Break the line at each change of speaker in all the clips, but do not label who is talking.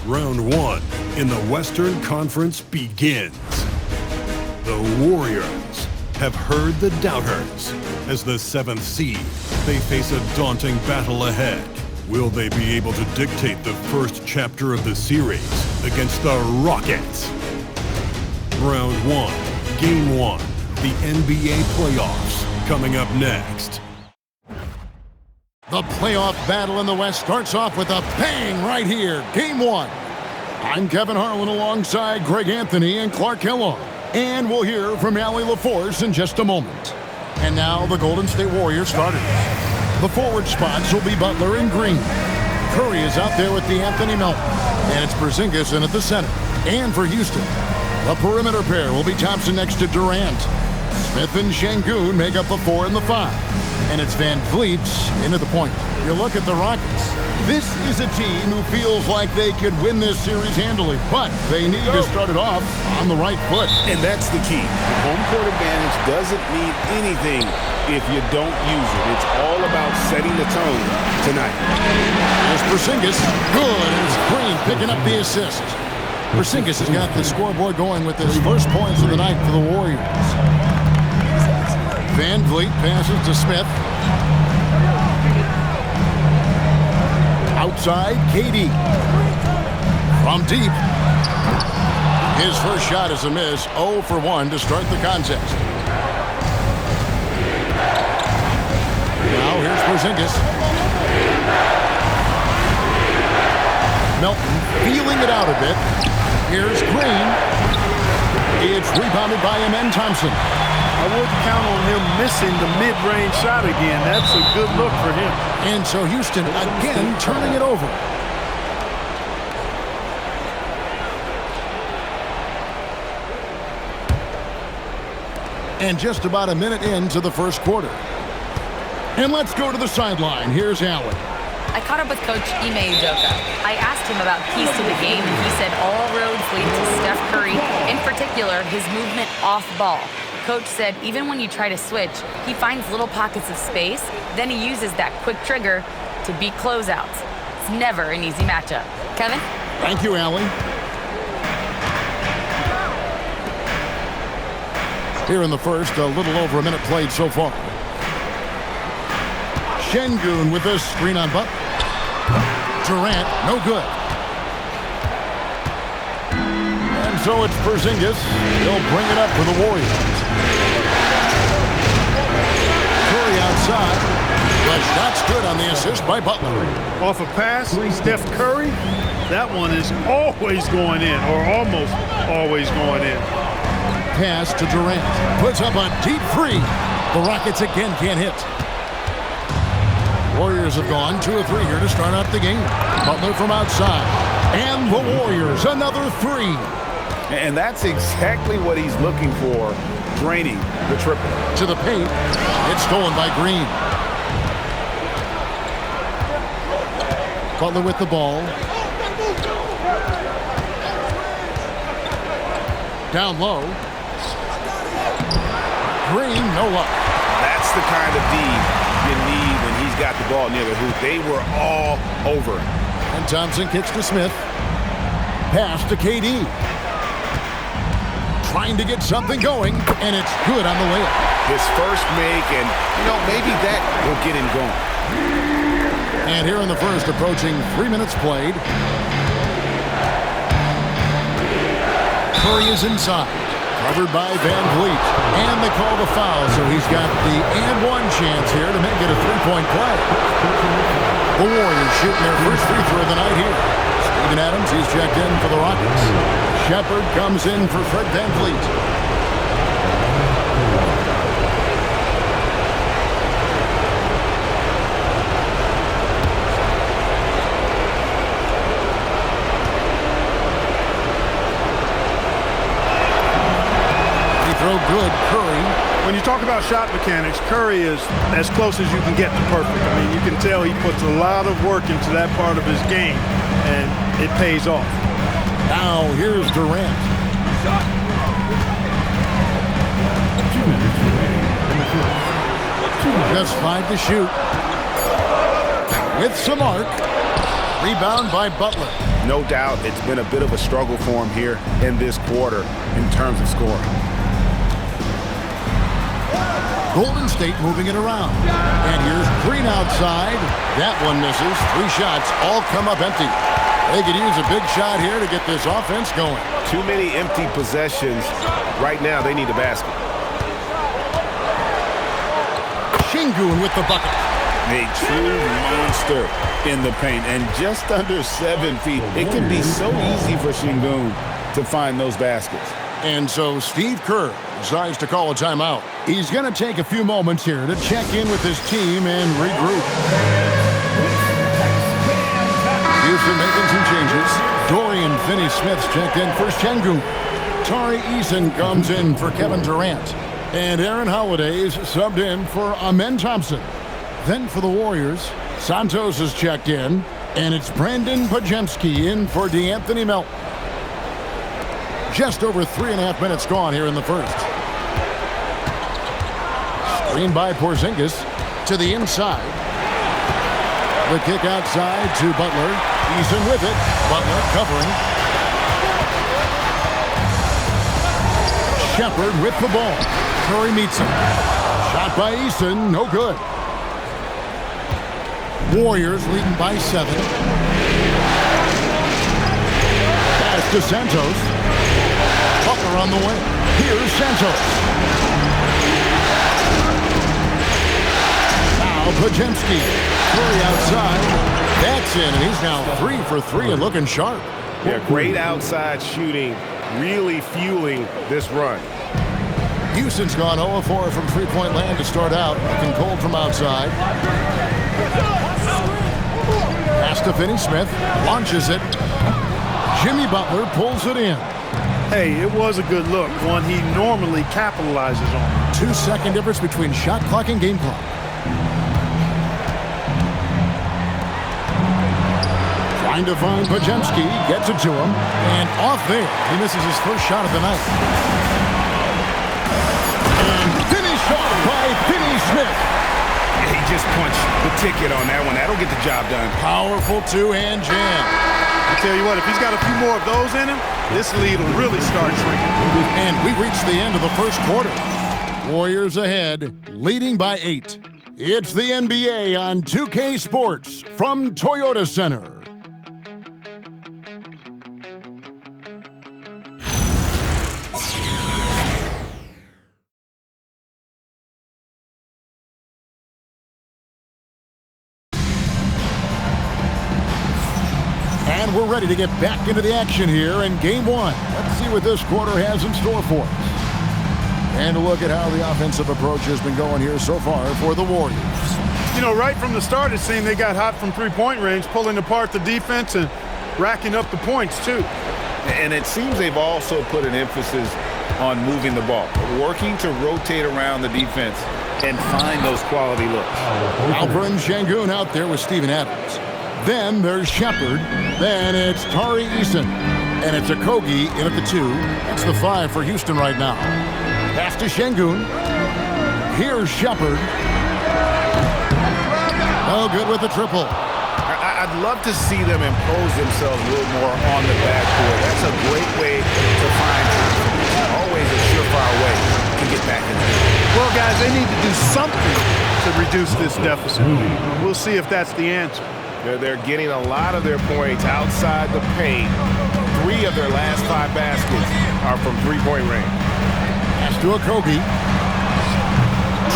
Round 1 in the Western Conference begins. The Warriors have heard the doubters. As the 7th seed, they face a daunting battle ahead. Will they be able to dictate the first chapter of the series against the Rockets? Round 1, Game 1, the NBA playoffs, coming up next.
The playoff battle in the West starts off with a bang right here. Game 1. I'm Kevin Harlan alongside Greg Anthony and Clark Kellogg. And we'll hear from Allie LaForce in just a moment. And now the Golden State Warriors starters. The forward spots will be Butler and Green. Curry is out there with the Anthony Melton. And it's Porzingis in at the center. And for Houston, the perimeter pair will be Thompson next to Durant. Smith and Şengün make up the 4 and the 5. And it's Van Vliet into the point. You look at the Rockets. This is a team who feels like they could win this series handily, but they need to start it off on the right foot.
And that's the key. Home court advantage doesn't mean anything if you don't use it. It's all about setting the tone tonight.
There's Porzingis. Good. It's Green picking up the assist. Porzingis has got the scoreboard going with his first points of the night for the Warriors. Van Vliet passes to Smith. Outside, KD. From deep. His first shot is a miss. 0 for 1 to start the contest. Now here's Porzingis. Melton feeling it out a bit. Here's Green. It's rebounded by Amen Thompson.
I wouldn't count on him missing the mid-range shot again. That's a good look for him.
And so Houston again turning it over. And just about a minute into the first quarter. And let's go to the sideline. Here's Allen.
I caught up with Coach Ime Udoka. I asked him about keys to the game, and he said all roads lead to Steph Curry, in particular, his movement off ball. Coach said even when you try to switch, he finds little pockets of space, then he uses that quick trigger to beat closeouts. It's never an easy matchup. Kevin?
Thank you, Allie. Here in the first, a little over a minute played so far. Şengün with a screen on Butler. Durant, no good. And so it's Porzingis. He'll bring it up for the Warriors. Curry outside. The shot's good on the assist by Butler.
Off a pass, Steph Curry, that one is always going in, or almost always going in.
Pass to Durant. Puts up a deep three. The Rockets again can't hit. Warriors have gone 2 of 3 here to start out the game. Butler from outside. And the Warriors, another 3.
And that's exactly what he's looking for, draining the triple.
To the paint. It's stolen by Green. Butler with the ball. Down low. Green, no luck.
That's the kind of D you need when he's got the ball near the hoop. They were all over him.
And Thompson kicks to Smith. Pass to KD. Trying to get something going, and it's good on the layup.
His first make, and, maybe that will get him going.
And here in the first, approaching 3 minutes played. Curry is inside. Covered by Van Vliet. And they call the foul, so he's got the and-one chance here to make it a 3-point play. The Warriors shooting their first free throw of the night here. Steven Adams, he's checked in for the Rockets. Shepard comes in for Fred Van Vliet. Throw good, Curry.
When you talk about shot mechanics, Curry is as close as you can get to perfect. I mean, you can tell he puts a lot of work into that part of his game, and it pays off.
Now, here's Durant. Just 5 to shoot. With some arc. Rebound by Butler.
No doubt it's been a bit of a struggle for him here in this quarter in terms of scoring.
Golden State moving it around. And here's Green outside. That one misses. 3 shots all come up empty. They could use a big shot here to get this offense going.
Too many empty possessions. Right now, they need a basket.
Şengün with the bucket.
A true monster in the paint, and just under 7 feet. It can be so easy for Şengün to find those baskets.
And so Steve Kerr decides to call a timeout. He's going to take a few moments here to check in with his team and regroup. Houston making some changes. Dorian Finney-Smith's checked in for Şengün. Tari Eason comes in for Kevin Durant. And Aaron Holiday's subbed in for Amen Thompson. Then for the Warriors, Santos is checked in, and it's Brandon Pajemski in for DeAnthony Melton. Just over 3.5 minutes gone here in the first. Screen by Porzingis to the inside. The kick outside to Butler. Eason with it. Butler covering. Shepard with the ball. Curry meets him. Shot by Eason, no good. Warriors leading by 7. Pass to Santos. Butler on the way. Here's Santos. Now Pajemski. Curry outside. That's in, and he's now 3 for 3 and looking sharp.
Yeah, great outside shooting, really fueling this run.
Houston's gone 0-4 from three-point land to start out. Looking cold from outside. Pass to Finney-Smith. Launches it. Jimmy Butler pulls it in.
Hey, it was a good look, one he normally capitalizes on.
2-second difference between shot clock and game clock. Trying to find Pajemski. Gets it to him. And off there. He misses his first shot of the night. By Finney-Smith.
He just punched the ticket on that one. That'll get the job done.
Powerful two-hand jam.
I tell you what, if he's got a few more of those in him, this lead will really start shrinking.
And we reached the end of the first quarter. Warriors ahead, leading by 8. It's the NBA on 2K Sports from Toyota Center. And we're ready to get back into the action here in Game 1. Let's see what this quarter has in store for us. And a look at how the offensive approach has been going here so far for the Warriors.
You know, right from the start, it seemed they got hot from three-point range, pulling apart the defense and racking up the points, too.
And it seems they've also put an emphasis on moving the ball, working to rotate around the defense and find those quality looks.
Alperen Şengün out there with Steven Adams. Then there's Shepard. Then it's Tari Eason. And it's Okogie in at the 2. That's the 5 for Houston right now. Pass to Şengün. Here's Shepard. Oh, good with the triple.
I'd love to see them impose themselves a little more on the backboard. That's a great way to find confidence. Always a surefire way to get back in the game.
Well, guys, they need to do something to reduce this deficit. We'll see if that's the answer.
They're getting a lot of their points outside the paint. 3 of their last 5 baskets are from three-point range.
Pass to Okogie.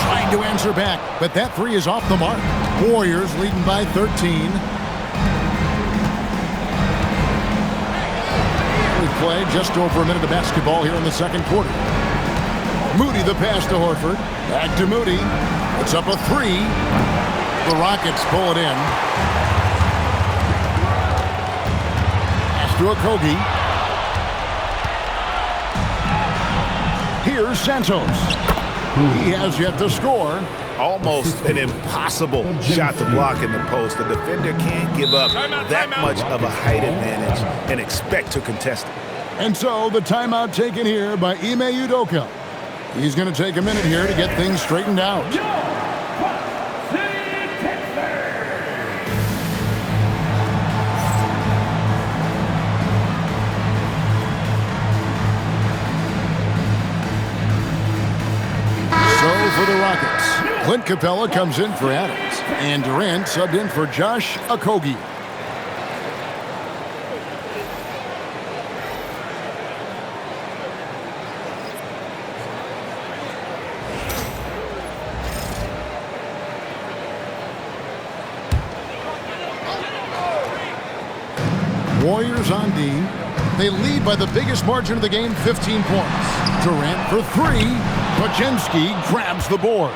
Trying to answer back, but that 3 is off the mark. Warriors leading by 13. We've played just over a minute of basketball here in the second quarter. Moody the pass to Horford. Back to Moody. It's up a 3. The Rockets pull it in. To Okogie. Here's Santos. He has yet to score.
Almost an impossible shot to block in the post. The defender can't give up that much of a height advantage and expect to contest it.
And so the timeout taken here by Ime Udoka. He's going to take a minute here to get things straightened out. Clint Capella comes in for Adams, and Durant subbed in for Josh Okogie. Warriors on D. They lead by the biggest margin of the game, 15 points. Durant for three. Pajemski grabs the board.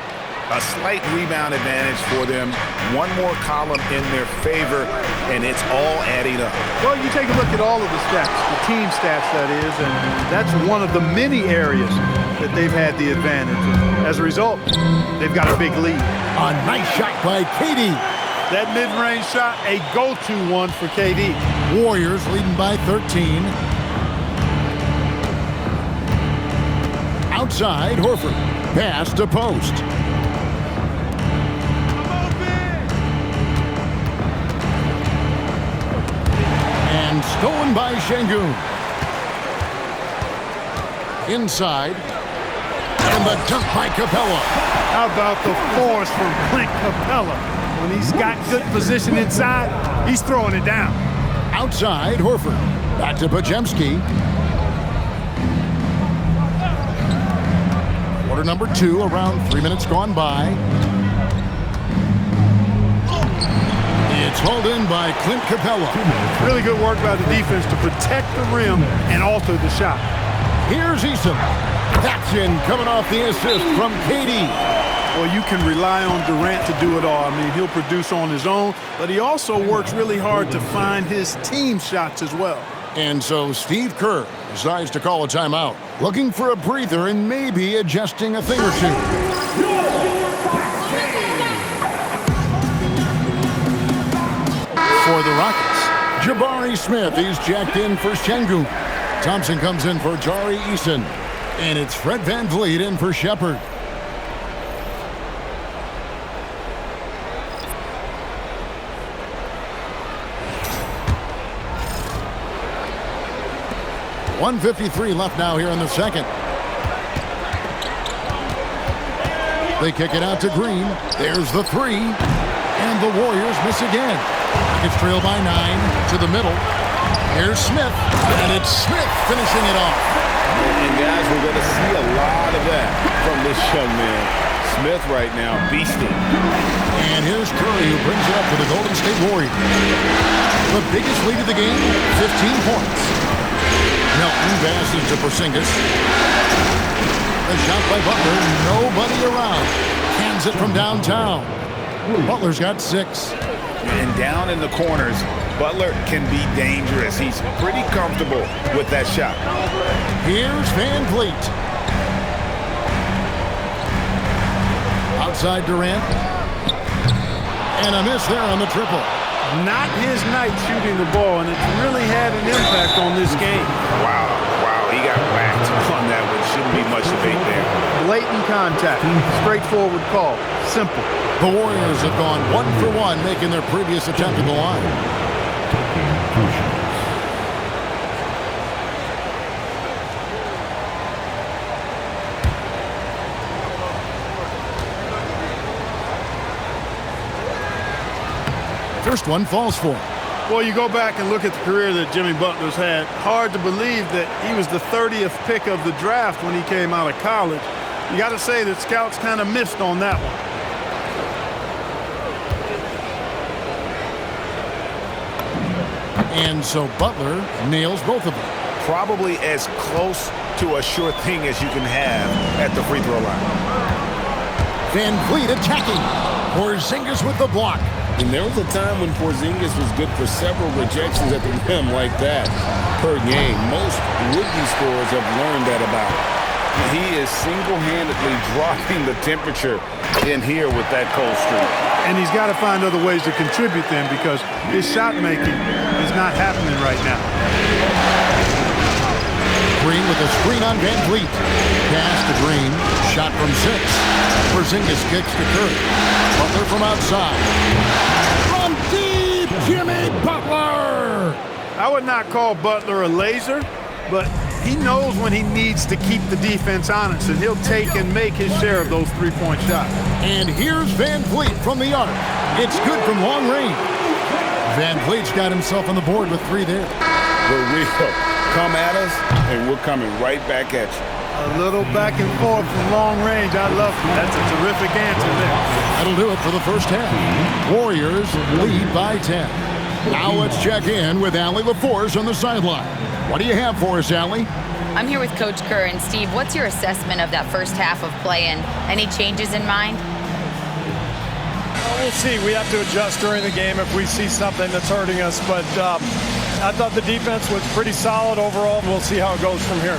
A slight rebound advantage for them. One more column in their favor, and it's all adding up.
Well, you take a look at all of the stats, the team stats, that is, and that's one of the many areas that they've had the advantage. As a result, they've got a big lead.
A nice shot by KD.
That mid-range shot, a go-to one for KD.
Warriors leading by 13. Outside, Horford. Pass to post. And stolen by Şengün. Inside. And the dunk by Capella.
How about the force from Clint Capella? When he's got good position inside, he's throwing it down.
Outside, Horford. Back to Pajemski. Quarter number 2, around 3 minutes gone by. It's hauled in by Clint Capella.
Really good work by the defense to protect the rim and alter the shot.
Here's Eason. That's in, coming off the assist from KD.
Well, you can rely on Durant to do it all. I mean, he'll produce on his own, but he also works really hard to find his team shots as well.
And so Steve Kerr decides to call a timeout, looking for a breather and maybe adjusting a thing or two. For the Rockets, Jabari Smith is jacked in for Şengün. Thompson comes in for Tari Eason. And it's Fred VanVleet in for Shepherd. .153 left now here in the second. They kick it out to Green. There's the three. And the Warriors miss again. It's trailed by 9 to the middle. Here's Smith. And it's Smith finishing it off.
And guys, we're going to see a lot of that from this young man. Smith right now beasting.
And here's Curry, who brings it up for the Golden State Warriors. The biggest lead of the game, 15 points. Melton passes to Porzingis. The shot by Butler, nobody around. Cans it from downtown. Butler's got 6.
And down in the corners, Butler can be dangerous. He's pretty comfortable with that shot.
Here's VanVleet. Outside Durant. And a miss there on the triple.
Not his night shooting the ball, and it's really had an impact on this game.
Wow, he got whacked on that one. Shouldn't be much debate there.
Blatant contact, straightforward call, simple.
The Warriors have gone 1 for 1, making their previous attempt at the line. First one falls for him.
Well, you go back and look at the career that Jimmy Butler's had. Hard to believe that he was the 30th pick of the draft when he came out of college. You got to say that scouts kind of missed on that one.
And so Butler nails both of them.
Probably as close to a sure thing as you can have at the free throw line.
VanVleet attacking. Porzingis with the block.
And there was a time when Porzingis was good for several rejections at the rim like that per game. Most rookie scorers have learned that about him.
He is single-handedly dropping the temperature in here with that cold streak.
And he's got to find other ways to contribute then, because his shot making is not happening right now.
Green with a screen on VanVleet. Pass to Green. Shot from 6. Porzingis kicks to Curry. Butler from outside. From deep, Jimmy Butler!
I would not call Butler a laser, but He knows when he needs to keep the defense honest, and he'll take and make his share of those three-point shots.
And here's Van Vliet from the arc. It's good from long range. Van Vliet's got himself on the board with 3 there.
We're real. Come at us, and we're coming right back at you.
A little back and forth from long range. I love it. That's a terrific answer there.
That'll do it for the first half. Warriors lead by 10. Now let's check in with Allie LaForce on the sideline. What do you have for us, Allie?
I'm here with Coach Kerr. And Steve, what's your assessment of that first half of play, and any changes in mind?
We'll see. We have to adjust during the game if we see something that's hurting us. But I thought the defense was pretty solid overall. We'll see how it goes from here.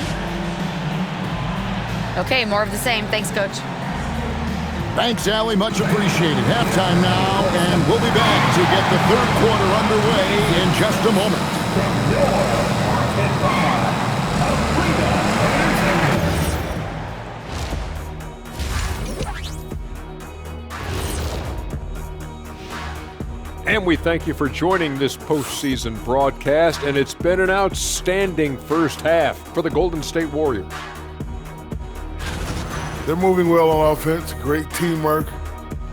Okay, more of the same. Thanks, Coach.
Thanks, Allie. Much appreciated. Halftime now, and we'll be back to get the third quarter underway in just a moment.
And we thank you for joining this postseason broadcast, and it's been an outstanding first half for the Golden State Warriors.
They're moving well on offense, great teamwork.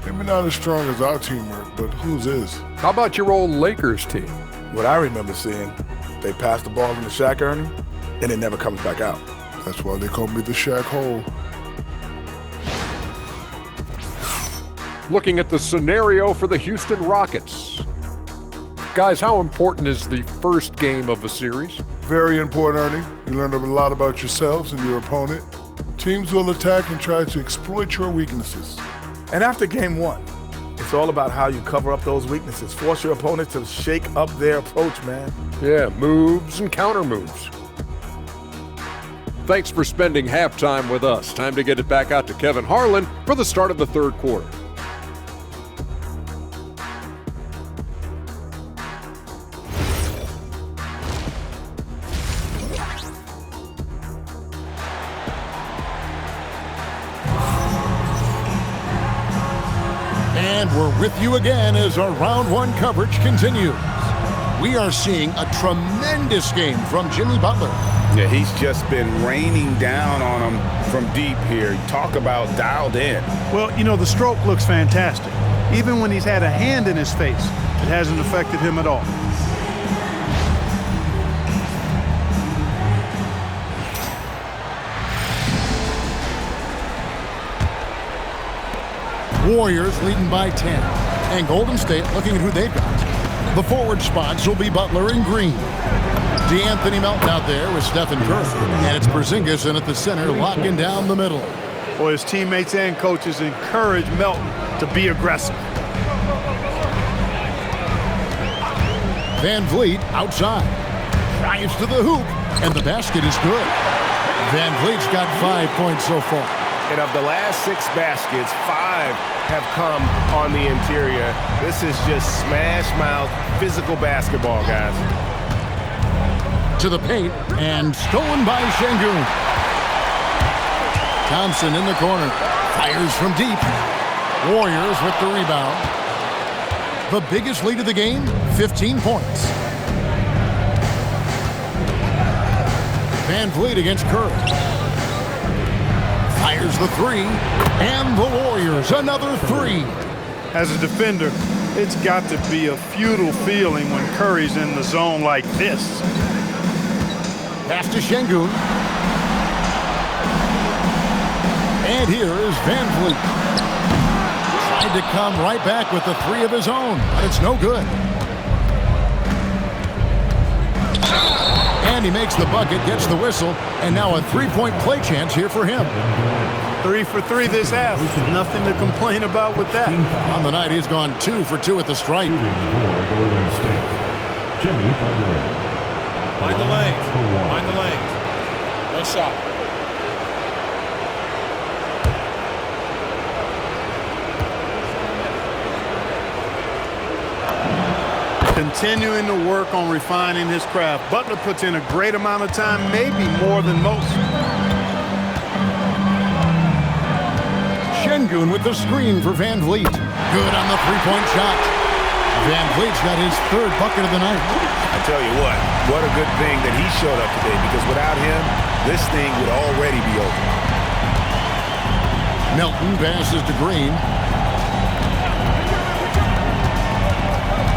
Maybe not as strong as our teamwork, but whose is?
How about your old Lakers team?
What I remember seeing, they pass the ball into Shaq Earning, and it never comes back out.
That's why they call me the Shaq Hole.
Looking at the scenario for the Houston Rockets. Guys, how important is the first game of a series?
Very important, Ernie. You learn a lot about yourselves and your opponent. Teams will attack and try to exploit your weaknesses.
And after game 1, it's all about how you cover up those weaknesses. Force your opponent to shake up their approach, man.
Yeah, moves and counter moves. Thanks for spending halftime with us. Time to get it back out to Kevin Harlan for the start of the third quarter.
And we're with you again as our round 1 coverage continues. We are seeing a tremendous game from Jimmy Butler.
Yeah, he's just been raining down on him from deep here. Talk about dialed in.
Well, you know, the stroke looks fantastic. Even when he's had a hand in his face, it hasn't affected him at all.
Warriors leading by 10. And Golden State looking at who they've got. The forward spots will be Butler and Green. DeAnthony Melton out there with Stephen Curry. And it's Porzingis in at the center, locking down the middle.
Boy, his teammates and coaches encourage Melton to be aggressive.
Van Vliet outside. Drives to the hoop. And the basket is good. Van Vliet's got 5 points so far.
And of the last 6 baskets, 5 have come on the interior. This is just smash mouth, physical basketball, guys.
To the paint, and stolen by Şengün. Thompson in the corner, fires from deep. Warriors with the rebound. The biggest lead of the game, 15 points. Van Vliet against Curry. Fires the 3, and the Warriors another 3.
As a defender, it's got to be a futile feeling when Curry's in the zone like this.
Pass to Şengün. And here is Van Vliet. Tried to come right back with the 3 of his own, but it's no good. And he makes the bucket, gets the whistle, and now a 3-point play chance here for him.
3 for 3 this half. Nothing to complain about with that.
On the night, he's gone 2 for 2 at the stripe.
Find the lane. Find the lane. No shot.
Continuing to work on refining his craft. Butler puts in a great amount of time, maybe more than most.
Şengün with the screen for Van Vliet. Good on the 3-point shot. Van Vliet's got his third bucket of the night.
I tell you what a good thing that he showed up today, because without him, this thing would already be over.
Melton passes to Green.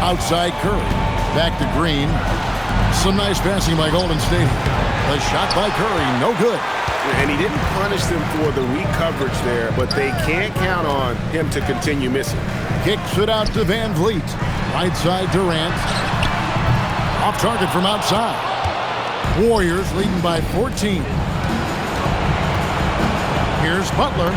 Outside Curry. Back to Green. Some nice passing by Golden State. The shot by Curry, no good.
And he didn't punish them for the weak coverage there, but they can't count on him to continue missing.
Kicks it out to Van Vliet. Right side Durant. Off target from outside. Warriors leading by 14. Here's Butler.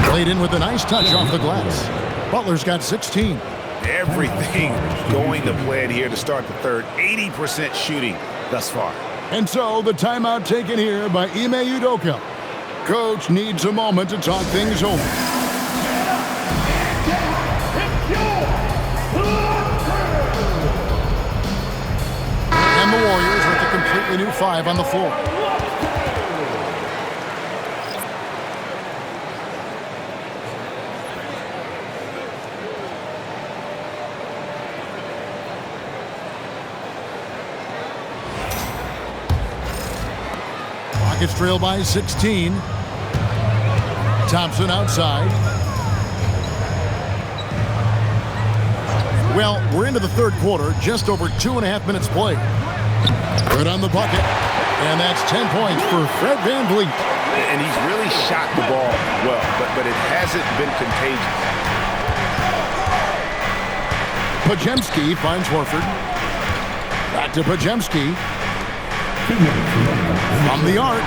Played in with a nice touch off the glass. Butler's got 16.
Everything going to plan here to start the third. 80% shooting thus far.
And so the timeout taken here by Ime Udoka. Coach needs a moment to talk things over. And the Warriors with a completely new 5 on the floor. Rockets trail by 16. Thompson outside. Well, we're into the third quarter, just over 2.5 minutes played. Good on the bucket, and that's 10 points for Fred Van Vliet.
And he's really shot the ball well, but it hasn't been contagious.
Podziemski finds Horford. Back to Podziemski. From the arc.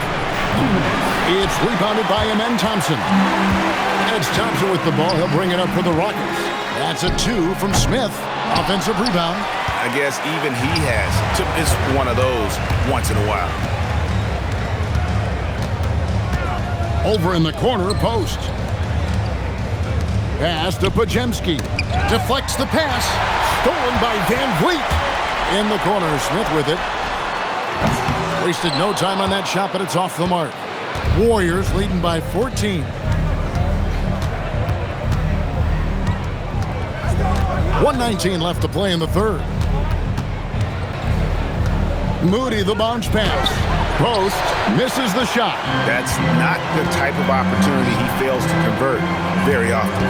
It's rebounded by Amen Thompson. And it's Thompson with the ball. He'll bring it up for the Rockets. That's a 2 from Smith. Offensive rebound.
I guess even he has to miss one of those once in a while.
Over in the corner, post. Pass to Podziemski. Deflects the pass. Stolen by Van Vliet. In the corner, Smith with it. Wasted no time on that shot, but it's off the mark. Warriors leading by 14. 1:19 left to play in the third. Moody, the bounce pass. Post, misses the shot.
That's not the type of opportunity he fails to convert very often.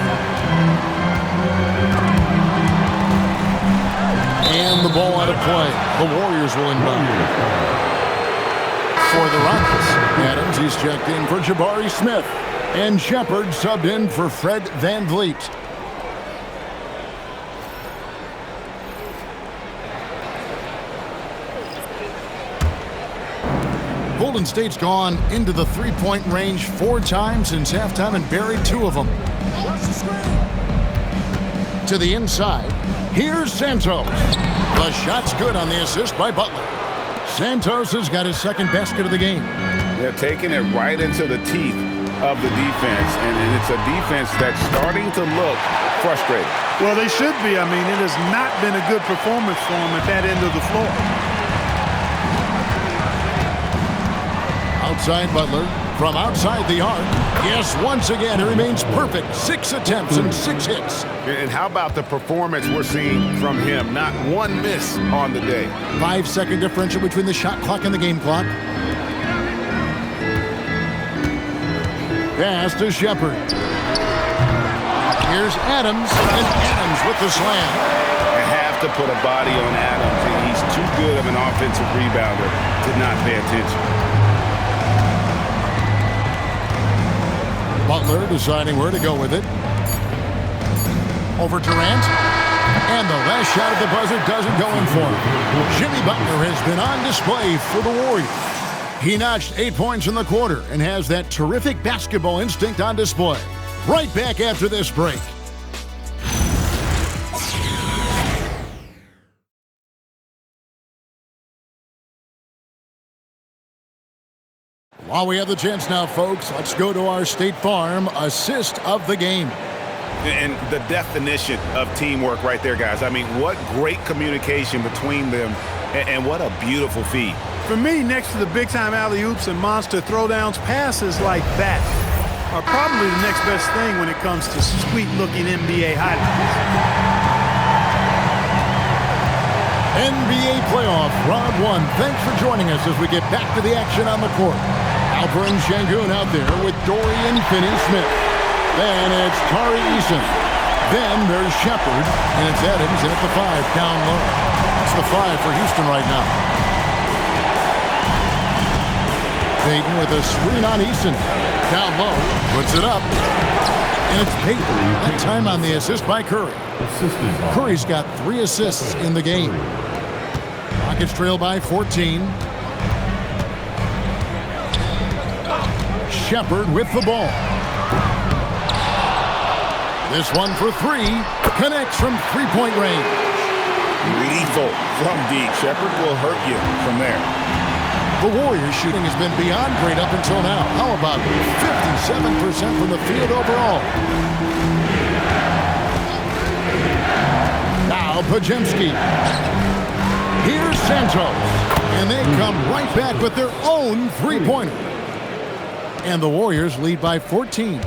And the ball out of play. The Warriors will inbound. For the Rockets, Adams, he's checked in for Jabari Smith. And Shepard subbed in for Fred Van Vliet. Golden State's gone into the three-point range 4 times since halftime and buried 2 of them. To the inside, here's Santos. The shot's good on the assist by Butler. Santos has got his second basket of the game.
They're taking it right into the teeth of the defense, and it's a defense that's starting to look frustrated.
Well, they should be. I mean, it has not been a good performance for them at that end of the floor.
Outside Butler, from outside the arc. Yes, once again, he remains perfect. 6 attempts and 6 hits.
And how about the performance we're seeing from him? Not one miss on the day.
5-second differential between the shot clock and the game clock. Pass to Shepard. Here's Adams, and Adams with the slam.
You have to put a body on Adams, and he's too good of an offensive rebounder to not pay attention.
Butler deciding where to go with it. Over Durant. And the last shot at the buzzer doesn't go in for him. Jimmy Butler has been on display for the Warriors. He notched 8 points in the quarter and has that terrific basketball instinct on display. Right back after this break. While we have the chance now, folks, let's go to our State Farm assist of the game.
And the definition of teamwork right there, guys. I mean, what great communication between them, and what a beautiful feed.
For me, next to the big-time alley-oops and monster throwdowns, passes like that are probably the next best thing when it comes to sweet-looking NBA highlights.
NBA playoff, round one. Thanks for joining us as we get back to the action on the court. Alperin Sengun out there with Dorian Finney-Smith. Then it's Tari Eason. Then there's Shepard, and it's Adams at the 5 down low. That's the 5 for Houston right now. Payton with a screen on Eason. Down low, puts it up. And it's Payton. That time on the assist by Curry. Curry's got 3 assists in the game. Rockets trail by 14. Shepard with the ball. This one for 3. Connects from three-point range.
Lethal from deep. Shepard will hurt you from there.
The Warriors' shooting has been beyond great up until now. How about 57% from the field overall? Now Pajemski. Here's Santos. And they come right back with their own three-pointer. And the Warriors lead by 14.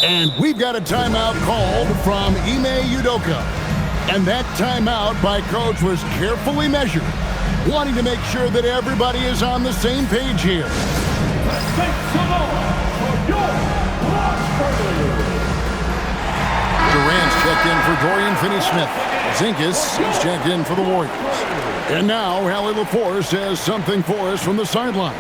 And we've got a timeout called from Ime Udoka. And that timeout by Coach was carefully measured, wanting to make sure that everybody is on the same page here. Durant's checked in for Dorian Finney-Smith. Zingas is checked in for the Warriors. And now Hallie LaForce has something for us from the sideline.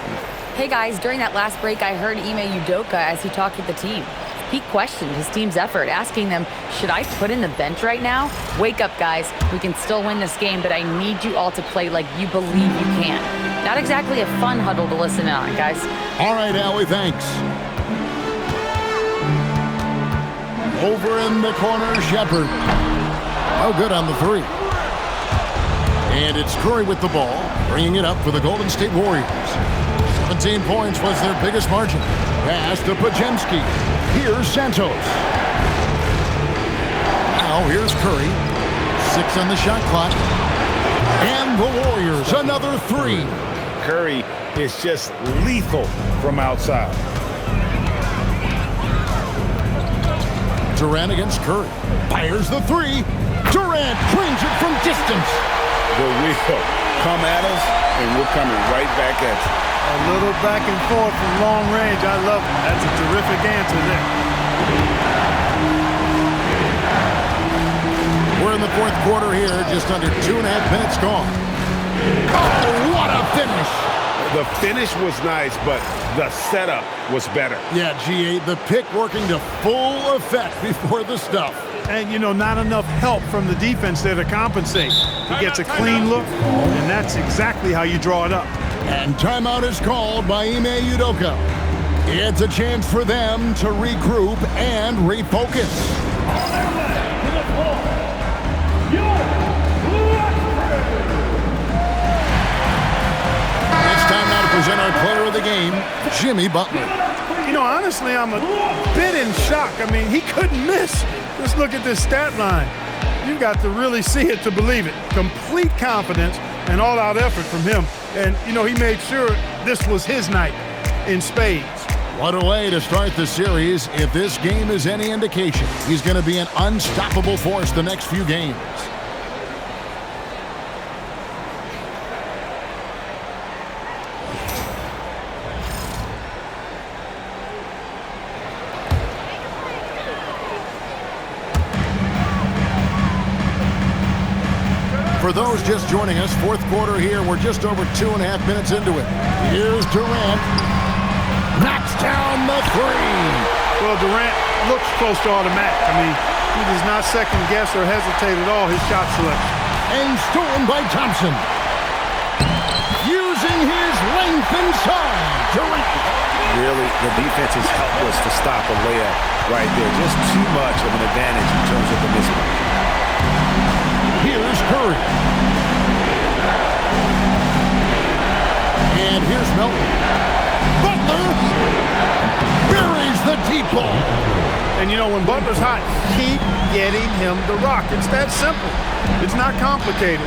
Hey guys, during that last break, I heard Ime Udoka as he talked with the team. He questioned his team's effort, asking them, should I put in the bench right now? Wake up, guys. We can still win this game, but I need you all to play like you believe you can. Not exactly a fun huddle to listen on, guys.
All right, Allie, thanks. Over in the corner, Shepard. Oh, good on the 3. And it's Curry with the ball, bringing it up for the Golden State Warriors. 17 points was their biggest margin. Pass to Pajemski. Here's Santos. Now here's Curry. 6 on the shot clock. And the Warriors, another 3.
Curry is just lethal from outside.
Durant against Curry. Fires the 3. Durant drains it from distance.
The wheel come at us, and we're coming right back at you.
A little back and forth from long range. I love it. That's a terrific answer there.
We're in the 4th quarter here, just under 2.5 minutes gone. Oh, what a finish!
The finish was nice, but the setup was better.
Yeah, G8, the pick working to full effect before the stuff.
And, you know, not enough help from the defense there to compensate. He gets a clean look, and that's exactly how you draw it up.
And timeout is called by Ime Udoka. It's a chance for them to regroup and refocus. It's time now to present our player of the game, Jimmy Butler.
You know, honestly, I'm a bit in shock. I mean, he couldn't miss. Just look at this stat line. You've got to really see it to believe it. Complete confidence and all-out effort from him. And, you know, he made sure this was his night in spades.
What a way to start the series. If this game is any indication, he's going to be an unstoppable force the next few games. For those just joining us, 4th quarter here. We're just over 2.5 minutes into it. Here's Durant. Knocks down the 3.
Well, Durant looks close to automatic. I mean, he does not second guess or hesitate at all his shot selection.
And stolen by Thompson. Using his length inside. Durant.
Really, the defense is helpless to stop a layup right there. Just too much of an advantage in terms of the mismatch.
Here's Curry. And here's Melton. Butler buries the deep ball.
And you know, when Butler's hot, keep getting him the rock. It's that simple. It's not complicated.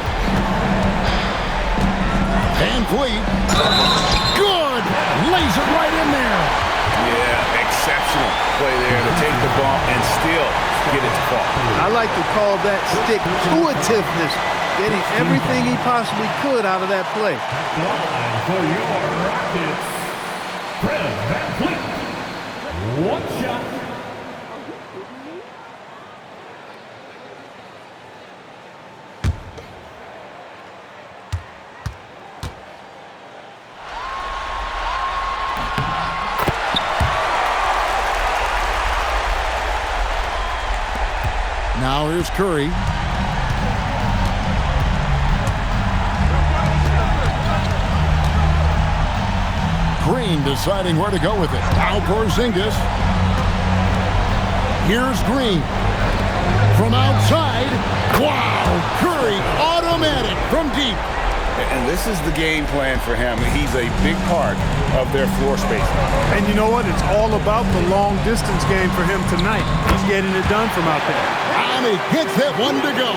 Van Vliet. Good. Lays it right in there.
Yeah, exceptional play there to take the ball and still get it to fall.
I like to call that stick-to-itiveness. getting everything he possibly could out of that play.
For your Fred Van Fleet. One shot.
Now here's Curry. Green deciding where to go with it. Now Porzingis. Here's Green. From outside. Wow! Curry automatic from deep.
And this is the game plan for him. He's a big part of their floor space.
And you know what? It's all about the long distance game for him tonight. He's getting it done from out there.
And he hits it, one to go.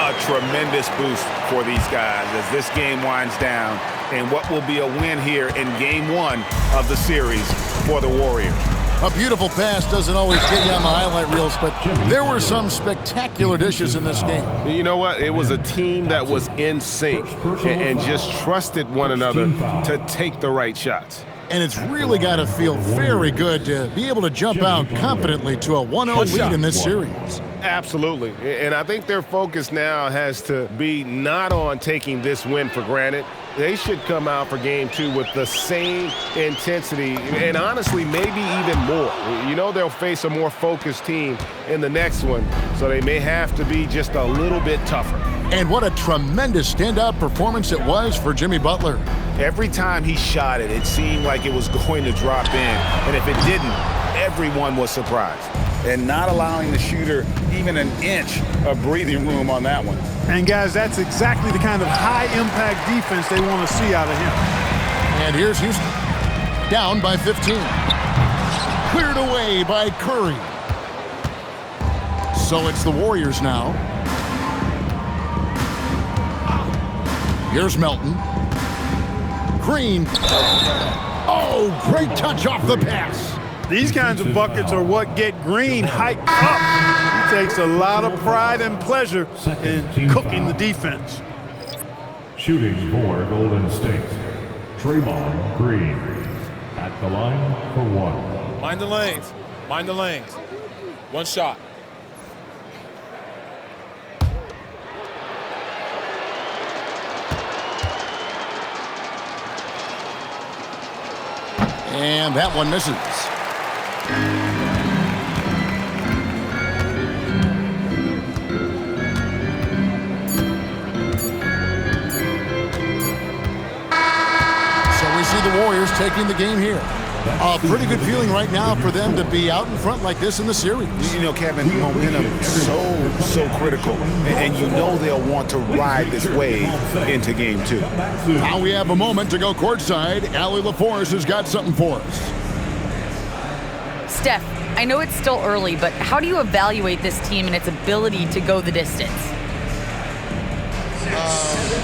A tremendous boost for these guys as this game winds down and what will be a win here in game one of the series for the Warriors.
A beautiful pass doesn't always get you on the highlight reels, but there were some spectacular dishes in this game.
You know what? It was a team that was in sync and just trusted one another to take the right shots.
And it's really got to feel very good to be able to jump out confidently to a 1-0 lead in this series.
Absolutely. And I think their focus now has to be not on taking this win for granted. They should come out for game two with the same intensity and honestly maybe even more. You know they'll face a more focused team in the next one, so they may have to be just a little bit tougher.
And what a tremendous standout performance it was for Jimmy Butler.
Every time he shot it, it seemed like it was going to drop in. And if it didn't, everyone was surprised. And not allowing the shooter even an inch of breathing room on that one.
And guys, that's exactly the kind of high-impact defense they want to see out of him.
And here's Houston, down by 15. Cleared away by Curry. So it's the Warriors now. Here's Melton. Green. Oh, great touch off the pass.
These kinds of buckets are what get Green hyped up. He takes a lot of pride and pleasure in cooking the defense.
Shooting for Golden State, Draymond Green at the line for one.
Mind the lanes. Mind the lanes. One shot.
And that one misses. So we see the Warriors taking the game here. A pretty good feeling right now for them to be out in front like this in the series.
You know, Kevin, momentum so critical. And you know they'll want to ride this wave into game two.
Now we have a moment to go courtside. Allie LaForce has got something for us.
Steph, I know it's still early, but how do you evaluate this team and its ability to go the distance?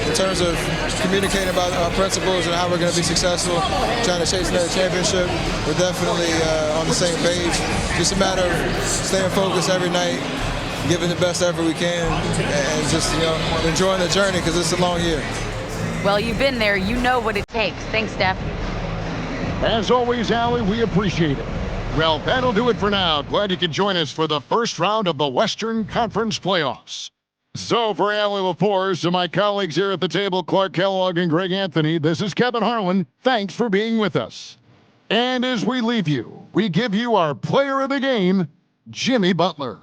In terms of communicating about our principles and how we're going to be successful, trying to chase another championship, we're definitely on the same page. Just a matter of staying focused every night, giving the best effort we can, and just enjoying the journey because it's a long year.
Well, you've been there. You know what it takes. Thanks, Steph.
As always, Allie, we appreciate it. Well, that'll do it for now. Glad you could join us for the first round of the Western Conference playoffs. So for Allie LaForce and my colleagues here at the table, Clark Kellogg and Greg Anthony, this is Kevin Harlan. Thanks for being with us. And as we leave you, we give you our player of the game, Jimmy Butler.